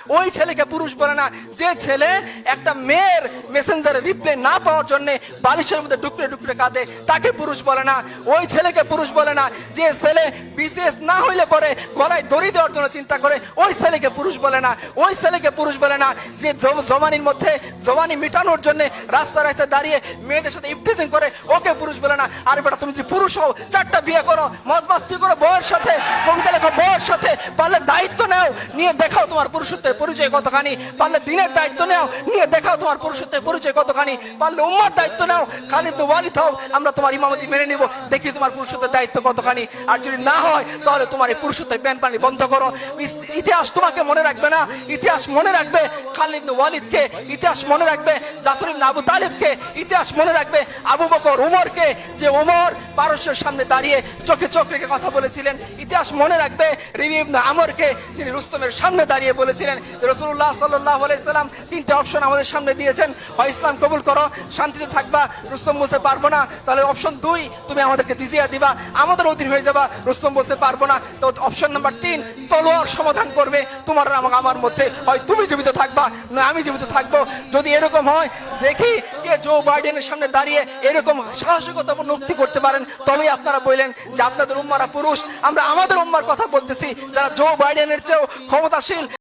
ওই ছেলেকে পুরুষ বলে না। যে ছেলে একটা মেয়ের মেসেঞ্জারে রিপ্লাই না পাওয়ার জন্য বালিশের মধ্যে ডুকরে ডুকরে কাঁদে, তাকে পুরুষ বলে না। ওই ছেলেকে পুরুষ বলে না। যে ছেলে বিশেষ না হইলে পরে গলায় দড়ি দেওয়ার জন্য চিন্তা করে, ওই ছেলেকে পুরুষ বলে না। ওই ছেলেকে পুরুষ বলে না। যে জওয়ানির মধ্যে জওয়ানি মিটানোর জন্য রাস্তা রাস্তায় দাঁড়িয়ে মেয়েদের সাথে ইফটিজিং করে, ওকে পুরুষ বলে না। আর বেটা, তুমি যদি পুরুষ হও, 4টা বিয়ে করো, মজ মাস্তি করো বউয়ের সাথে, কবিতা লেখো বউয়ের সাথে, পারলে দায়িত্ব নাও, নিয়ে দেখাও তোমার পুরুষত্বের পরিচয় কতখানি। পারলে দিনের দায়িত্ব নাও, নিয়ে দেখাও তোমার পুরুষত্বের পরিচয় কতখানি। পারলে উম্মার দায়িত্ব নাও, খালিদ বিন ওয়ালিদ হও, আমরা তোমার ইমামতি মেনে নিব, দেখি তোমার পুরুষত্বের দায়িত্ব কতখানি। আর যদি না হয়, তাহলে তোমার এই পুরুষত্বের প্যান পানি বন্ধ করো। ইতিহাস তোমাকে মনে রাখবে না। ইতিহাস মনে রাখবে খালিদ বিন ওয়ালিদকে, ইতিহাস মনে রাখবে জাফর ইবনে আবু তালিবকে, ইতিহাস মনে রাখবে আবু বকর উমরকে, যে উমর পারস্যের সামনে দাঁড়িয়ে চোখে চোখ রেখে কথা বলেছিলেন। ইতিহাস মনে রাখবে রিবি ইবনে আমরকে, যিনি রুস্তমের সামনে দাঁড়িয়ে বলেছিলেন যে রাসূলুল্লাহ সাল্লাল্লাহু আলাইহি সাল্লাম 3টা অপশন আমাদের সামনে দিয়েছেন, হয় ইসলাম কবুল করো, শান্তিতে থাকবা, রুস্তম বলতে পারবো না, তাহলে অপশন 2 তুমি আমাদেরকে জিজিয়া দিবা, আমাদের অধীন হয়ে যাবা। রুস্তম বলতে পারবো না, তো অপশন নাম্বার 3 তলোয়ার সমাধান করবে তোমার আর আমার মধ্যে, হয় তুমি জীবিত থাকবা না আমি জীবিত থাকবো। যদি এরকম হয়, দেখি কে জো বাইডেনের সামনে দাঁড়িয়ে এরকম সাহসিকতাপূর্ণ উক্তি করতে পারেন, তবেই আপনারা বললেন যে আপনাদের উম্মারা পুরুষ। আমরা আমাদের উম্মার কথা বলতেছি, যারা জো বাইডেনের চেয়েও ক্ষমতাশীল।